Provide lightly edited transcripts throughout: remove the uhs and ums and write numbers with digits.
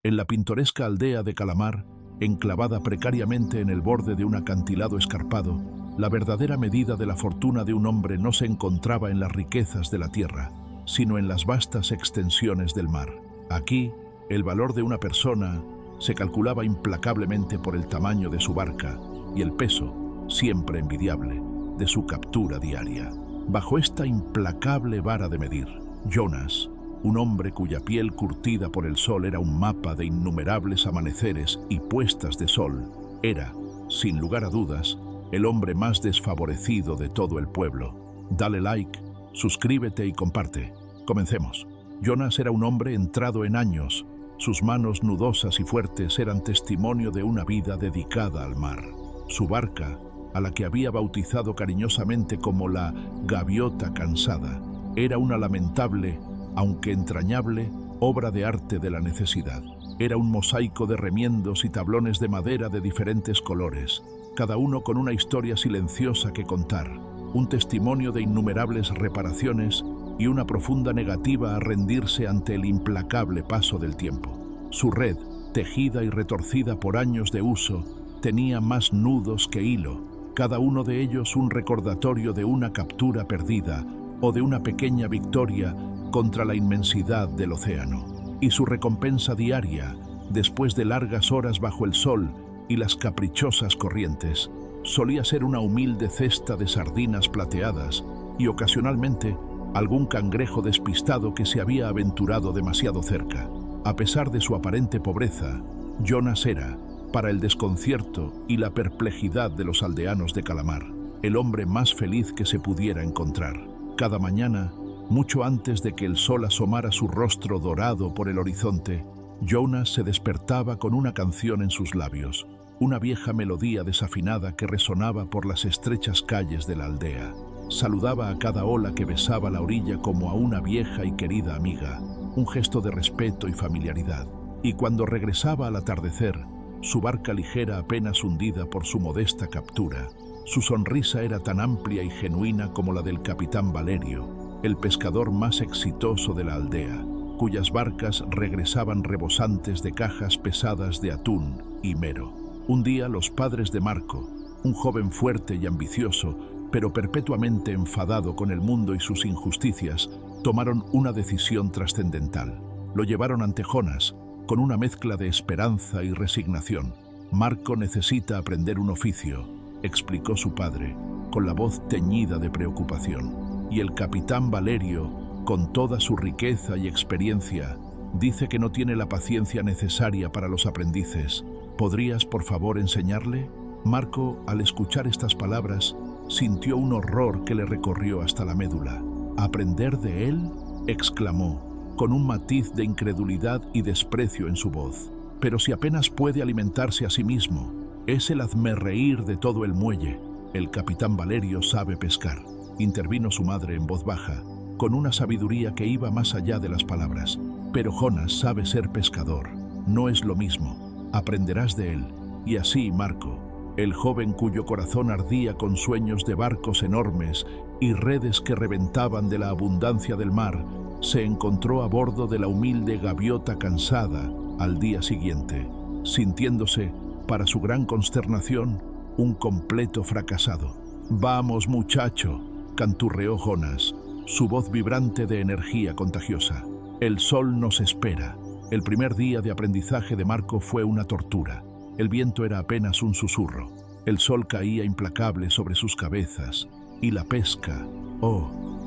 En la pintoresca aldea de Calamar, enclavada precariamente en el borde de un acantilado escarpado, la verdadera medida de la fortuna de un hombre no se encontraba en las riquezas de la tierra, sino en las vastas extensiones del mar. Aquí, el valor de una persona se calculaba implacablemente por el tamaño de su barca y el peso, siempre envidiable, de su captura diaria. Bajo esta implacable vara de medir, Jonas, un hombre cuya piel curtida por el sol era un mapa de innumerables amaneceres y puestas de sol, era, sin lugar a dudas, el hombre más desfavorecido de todo el pueblo. Dale like, suscríbete y comparte. Comencemos. Jonas era un hombre entrado en años. Sus manos nudosas y fuertes eran testimonio de una vida dedicada al mar. Su barca, a la que había bautizado cariñosamente como la Gaviota Cansada, era una lamentable, aunque entrañable, obra de arte de la necesidad. Era un mosaico de remiendos y tablones de madera de diferentes colores, cada uno con una historia silenciosa que contar, un testimonio de innumerables reparaciones y una profunda negativa a rendirse ante el implacable paso del tiempo. Su red, tejida y retorcida por años de uso, tenía más nudos que hilo, cada uno de ellos un recordatorio de una captura perdida o de una pequeña victoria contra la inmensidad del océano. Y su recompensa diaria, después de largas horas bajo el sol y las caprichosas corrientes, solía ser una humilde cesta de sardinas plateadas y ocasionalmente algún cangrejo despistado que se había aventurado demasiado cerca. A pesar de su aparente pobreza, Jonas era, para el desconcierto y la perplejidad de los aldeanos de Calamar, el hombre más feliz que se pudiera encontrar. Cada mañana, mucho antes de que el sol asomara su rostro dorado por el horizonte, Jonas se despertaba con una canción en sus labios, una vieja melodía desafinada que resonaba por las estrechas calles de la aldea. Saludaba a cada ola que besaba la orilla como a una vieja y querida amiga, un gesto de respeto y familiaridad. Y cuando regresaba al atardecer, su barca ligera apenas hundida por su modesta captura, su sonrisa era tan amplia y genuina como la del capitán Valerio, el pescador más exitoso de la aldea, cuyas barcas regresaban rebosantes de cajas pesadas de atún y mero. Un día los padres de Marco, un joven fuerte y ambicioso, pero perpetuamente enfadado con el mundo y sus injusticias, tomaron una decisión trascendental. Lo llevaron ante Jonas, con una mezcla de esperanza y resignación. Marco necesita aprender un oficio, explicó su padre, con la voz teñida de preocupación. Y el capitán Valerio, con toda su riqueza y experiencia, dice que no tiene la paciencia necesaria para los aprendices. ¿Podrías, por favor, enseñarle? Marco, al escuchar estas palabras, sintió un horror que le recorrió hasta la médula. ¿Aprender de él?, exclamó, con un matiz de incredulidad y desprecio en su voz. Pero si apenas puede alimentarse a sí mismo, es el hazmerreír de todo el muelle. El capitán Valerio sabe pescar, intervino su madre en voz baja, con una sabiduría que iba más allá de las palabras. Pero Jonas sabe ser pescador, no es lo mismo. Aprenderás de él. Y así Marco, el joven cuyo corazón ardía con sueños de barcos enormes y redes que reventaban de la abundancia del mar, se encontró a bordo de la humilde Gaviota Cansada al día siguiente, sintiéndose, para su gran consternación, un completo fracasado. «Vamos, muchacho», canturreó Jonas, su voz vibrante de energía contagiosa. «El sol nos espera». El primer día de aprendizaje de Marco fue una tortura. El viento era apenas un susurro. El sol caía implacable sobre sus cabezas. Y la pesca,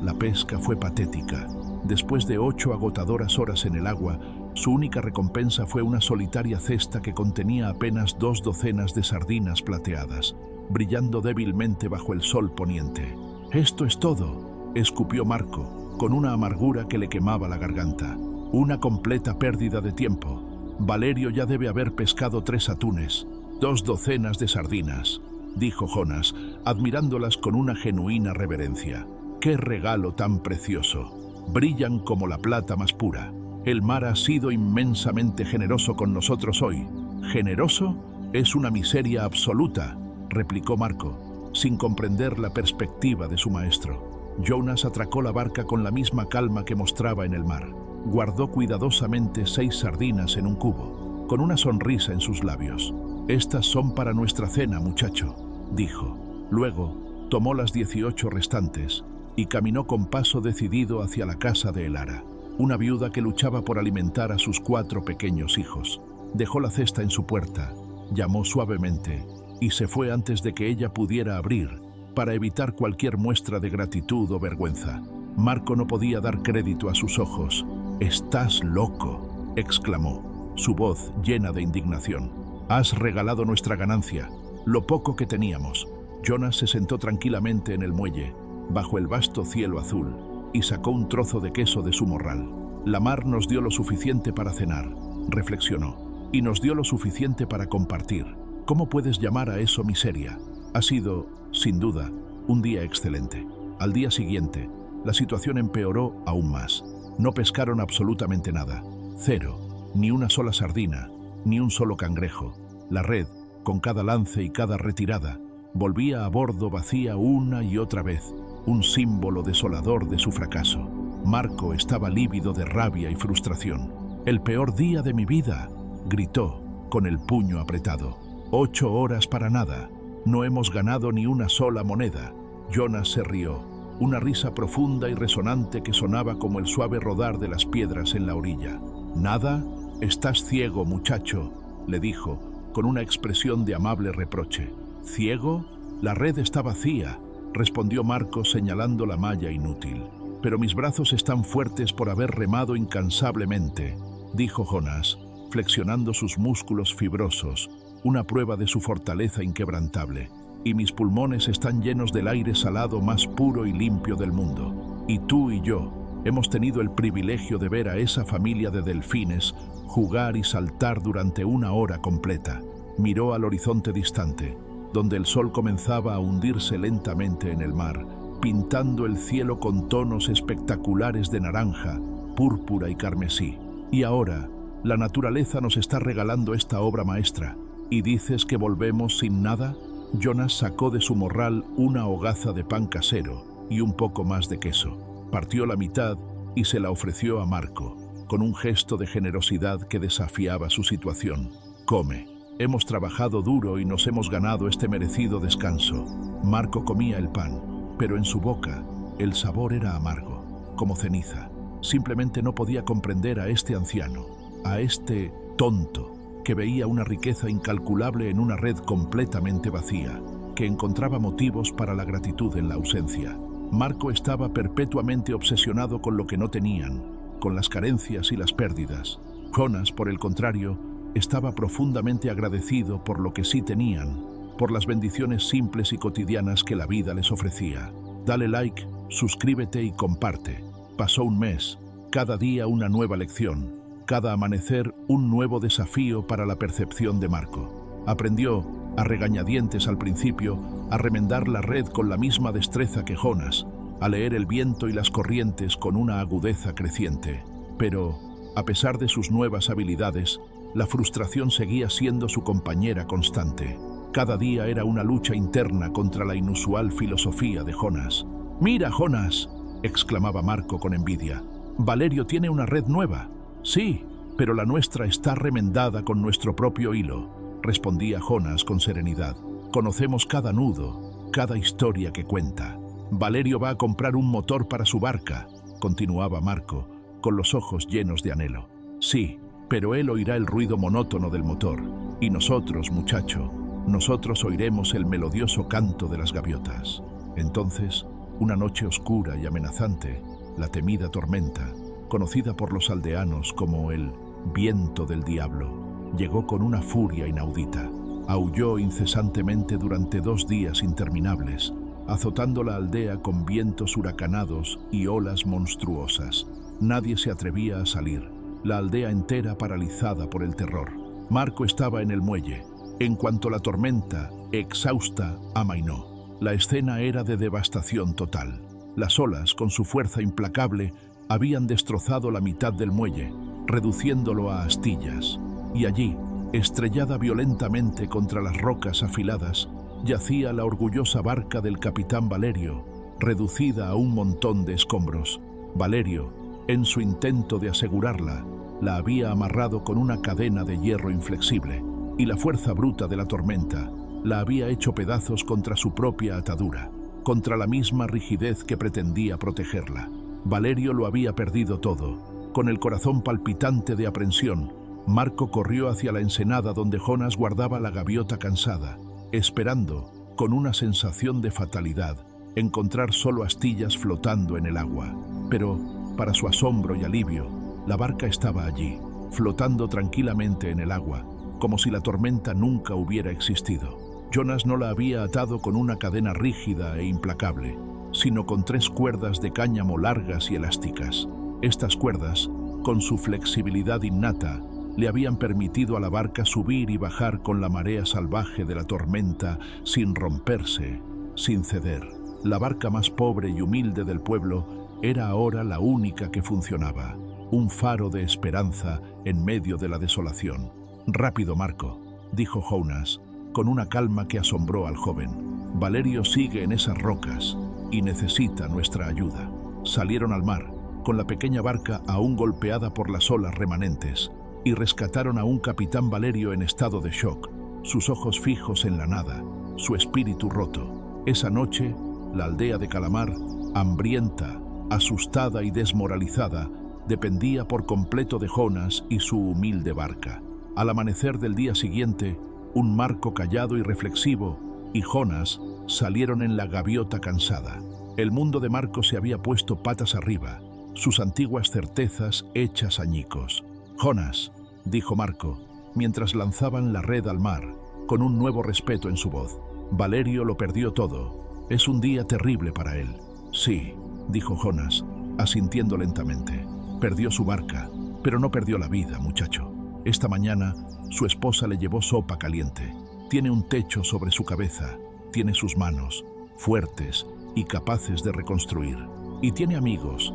la pesca fue patética. Después de 8 agotadoras horas en el agua, su única recompensa fue una solitaria cesta que contenía apenas 2 docenas de sardinas plateadas, brillando débilmente bajo el sol poniente. «Esto es todo», escupió Marco, con una amargura que le quemaba la garganta. «Una completa pérdida de tiempo. Valerio ya debe haber pescado 3 atunes, 2 docenas de sardinas», dijo Jonas, admirándolas con una genuina reverencia. «¡Qué regalo tan precioso! Brillan como la plata más pura. El mar ha sido inmensamente generoso con nosotros hoy». «¿Generoso? Es una miseria absoluta», replicó Marco, sin comprender la perspectiva de su maestro. Jonas atracó la barca con la misma calma que mostraba en el mar. Guardó cuidadosamente 6 sardinas en un cubo, con una sonrisa en sus labios. «Estas son para nuestra cena, muchacho», dijo. Luego, tomó las 18 restantes y caminó con paso decidido hacia la casa de Elara, una viuda que luchaba por alimentar a sus 4 pequeños hijos. Dejó la cesta en su puerta, llamó suavemente y se fue antes de que ella pudiera abrir, para evitar cualquier muestra de gratitud o vergüenza. Marco no podía dar crédito a sus ojos. «¡Estás loco!», exclamó, su voz llena de indignación. «Has regalado nuestra ganancia, lo poco que teníamos». Jonas se sentó tranquilamente en el muelle, bajo el vasto cielo azul, y sacó un trozo de queso de su morral. «La mar nos dio lo suficiente para cenar», reflexionó, «y nos dio lo suficiente para compartir. ¿Cómo puedes llamar a eso miseria? Ha sido, sin duda, un día excelente». Al día siguiente, la situación empeoró aún más. No pescaron absolutamente nada. 0, ni una sola sardina, ni un solo cangrejo. La red, con cada lance y cada retirada, volvía a bordo vacía una y otra vez, un símbolo desolador de su fracaso. Marco estaba lívido de rabia y frustración. «El peor día de mi vida», gritó, con el puño apretado. «8 horas para nada. No hemos ganado ni una sola moneda». Jonas se rió, una risa profunda y resonante que sonaba como el suave rodar de las piedras en la orilla. «¿Nada? Estás ciego, muchacho», le dijo, con una expresión de amable reproche. «¿Ciego? La red está vacía», respondió Marco señalando la malla inútil. «Pero mis brazos están fuertes por haber remado incansablemente», dijo Jonas, flexionando sus músculos fibrosos, una prueba de su fortaleza inquebrantable. «Y mis pulmones están llenos del aire salado más puro y limpio del mundo. Y tú y yo hemos tenido el privilegio de ver a esa familia de delfines jugar y saltar durante 1 hora completa». Miró al horizonte distante, donde el sol comenzaba a hundirse lentamente en el mar, pintando el cielo con tonos espectaculares de naranja, púrpura y carmesí. «Y ahora, la naturaleza nos está regalando esta obra maestra. ¿Y dices que volvemos sin nada?». Jonas sacó de su morral una hogaza de pan casero y un poco más de queso. Partió la mitad y se la ofreció a Marco, con un gesto de generosidad que desafiaba su situación. «Come. Hemos trabajado duro y nos hemos ganado este merecido descanso». Marco comía el pan, pero en su boca el sabor era amargo, como ceniza. Simplemente no podía comprender a este anciano, a este tonto, que veía una riqueza incalculable en una red completamente vacía, que encontraba motivos para la gratitud en la ausencia. Marco estaba perpetuamente obsesionado con lo que no tenían, con las carencias y las pérdidas. Jonas, por el contrario, estaba profundamente agradecido por lo que sí tenían, por las bendiciones simples y cotidianas que la vida les ofrecía. Dale like, suscríbete y comparte. Pasó un mes, cada día una nueva lección. Cada amanecer un nuevo desafío para la percepción de Marco. Aprendió, a regañadientes al principio, a remendar la red con la misma destreza que Jonas, a leer el viento y las corrientes con una agudeza creciente. Pero, a pesar de sus nuevas habilidades, la frustración seguía siendo su compañera constante. Cada día era una lucha interna contra la inusual filosofía de Jonas. «Mira, Jonas», exclamaba Marco con envidia, «Valerio tiene una red nueva». «Sí, pero la nuestra está remendada con nuestro propio hilo», respondía Jonas con serenidad. «Conocemos cada nudo, cada historia que cuenta». «Valerio va a comprar un motor para su barca», continuaba Marco, con los ojos llenos de anhelo. «Sí, pero él oirá el ruido monótono del motor. Y nosotros, muchacho, nosotros oiremos el melodioso canto de las gaviotas». Entonces, una noche oscura y amenazante, la temida tormenta, conocida por los aldeanos como el viento del diablo, llegó con una furia inaudita. Aulló incesantemente durante 2 días interminables, azotando la aldea con vientos huracanados y olas monstruosas. Nadie se atrevía a salir, la aldea entera paralizada por el terror. Marco estaba en el muelle, en cuanto la tormenta, exhausta, amainó. La escena era de devastación total. Las olas, con su fuerza implacable, habían destrozado la mitad del muelle, reduciéndolo a astillas. Y allí, estrellada violentamente contra las rocas afiladas, yacía la orgullosa barca del capitán Valerio, reducida a un montón de escombros. Valerio, en su intento de asegurarla, la había amarrado con una cadena de hierro inflexible, y la fuerza bruta de la tormenta la había hecho pedazos contra su propia atadura, contra la misma rigidez que pretendía protegerla. Valerio lo había perdido todo. Con el corazón palpitante de aprensión, Marco corrió hacia la ensenada donde Jonas guardaba la gaviota cansada, esperando, con una sensación de fatalidad, encontrar solo astillas flotando en el agua. Pero, para su asombro y alivio, la barca estaba allí, flotando tranquilamente en el agua, como si la tormenta nunca hubiera existido. Jonas no la había atado con una cadena rígida e implacable, sino con 3 cuerdas de cáñamo largas y elásticas. Estas cuerdas, con su flexibilidad innata, le habían permitido a la barca subir y bajar con la marea salvaje de la tormenta sin romperse, sin ceder. La barca más pobre y humilde del pueblo era ahora la única que funcionaba, un faro de esperanza en medio de la desolación. «Rápido, Marco», dijo Jonas, con una calma que asombró al joven. «Valerio sigue en esas rocas y necesita nuestra ayuda». Salieron al mar, con la pequeña barca aún golpeada por las olas remanentes, y rescataron a un capitán Valerio en estado de shock, sus ojos fijos en la nada, su espíritu roto. Esa noche, la aldea de Calamar, hambrienta, asustada y desmoralizada, dependía por completo de Jonas y su humilde barca. Al amanecer del día siguiente, un Marco callado y reflexivo y Jonas salieron en la gaviota cansada. El mundo de Marco se había puesto patas arriba, sus antiguas certezas hechas añicos. «Jonas», dijo Marco, mientras lanzaban la red al mar, con un nuevo respeto en su voz. «Valerio lo perdió todo. Es un día terrible para él». «Sí», dijo Jonas, asintiendo lentamente. «Perdió su barca, pero no perdió la vida, muchacho. Esta mañana, su esposa le llevó sopa caliente. Tiene un techo sobre su cabeza, tiene sus manos, fuertes y capaces de reconstruir. Y tiene amigos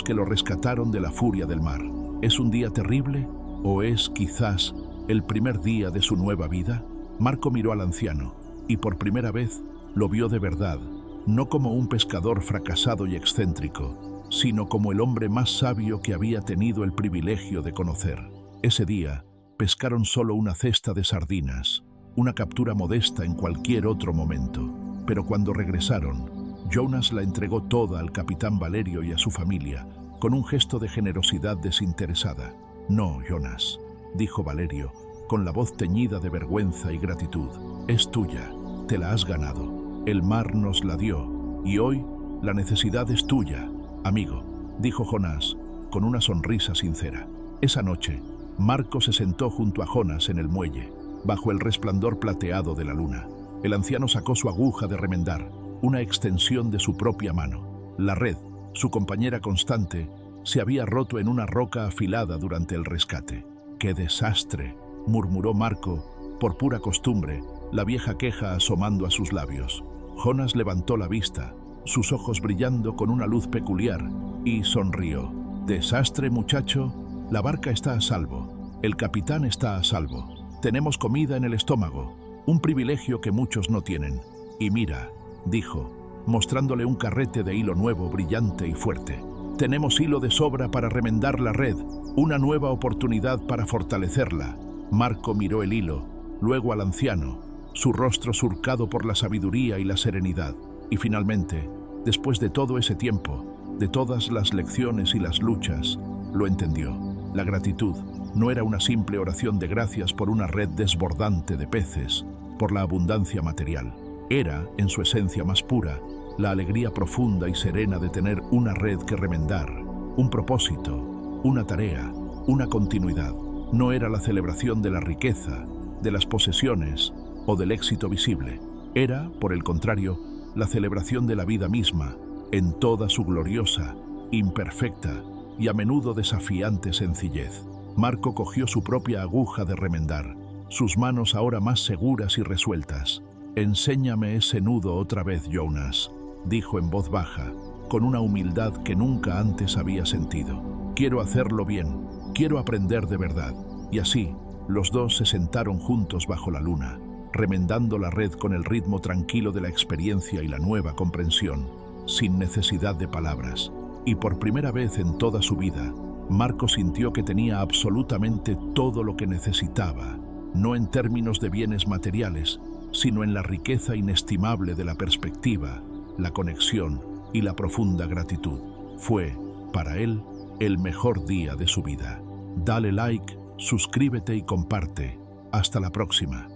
que lo rescataron de la furia del mar. ¿Es un día terrible o es, quizás, el primer día de su nueva vida?» Marco miró al anciano y por primera vez lo vio de verdad, no como un pescador fracasado y excéntrico, sino como el hombre más sabio que había tenido el privilegio de conocer. Ese día, pescaron solo una cesta de sardinas, una captura modesta en cualquier otro momento. Pero cuando regresaron, Jonas la entregó toda al capitán Valerio y a su familia, con un gesto de generosidad desinteresada. «No, Jonas», dijo Valerio, con la voz teñida de vergüenza y gratitud. «Es tuya, te la has ganado. El mar nos la dio, y hoy la necesidad es tuya, amigo», dijo Jonas, con una sonrisa sincera. Esa noche, Marco se sentó junto a Jonas en el muelle, bajo el resplandor plateado de la luna. El anciano sacó su aguja de remendar, una extensión de su propia mano. La red, su compañera constante, se había roto en una roca afilada durante el rescate. «¡Qué desastre!», murmuró Marco, por pura costumbre, la vieja queja asomando a sus labios. Jonas levantó la vista, sus ojos brillando con una luz peculiar, y sonrió. «¿Desastre, muchacho? La barca está a salvo, el capitán está a salvo, tenemos comida en el estómago, un privilegio que muchos no tienen. Y mira», dijo, mostrándole un carrete de hilo nuevo, brillante y fuerte. «Tenemos hilo de sobra para remendar la red, una nueva oportunidad para fortalecerla». Marco miró el hilo, luego al anciano, su rostro surcado por la sabiduría y la serenidad. Y finalmente, después de todo ese tiempo, de todas las lecciones y las luchas, lo entendió. La gratitud no era una simple oración de gracias por una red desbordante de peces, por la abundancia material. Era, en su esencia más pura, la alegría profunda y serena de tener una red que remendar, un propósito, una tarea, una continuidad. No era la celebración de la riqueza, de las posesiones o del éxito visible. Era, por el contrario, la celebración de la vida misma, en toda su gloriosa, imperfecta y a menudo desafiante sencillez. Marco cogió su propia aguja de remendar, sus manos ahora más seguras y resueltas. «Enséñame ese nudo otra vez, Jonas», dijo en voz baja, con una humildad que nunca antes había sentido. «Quiero hacerlo bien, quiero aprender de verdad». Y así, los dos se sentaron juntos bajo la luna, remendando la red con el ritmo tranquilo de la experiencia y la nueva comprensión, sin necesidad de palabras. Y por primera vez en toda su vida, Marco sintió que tenía absolutamente todo lo que necesitaba, no en términos de bienes materiales, sino en la riqueza inestimable de la perspectiva, la conexión y la profunda gratitud. Fue, para él, el mejor día de su vida. Dale like, suscríbete y comparte. Hasta la próxima.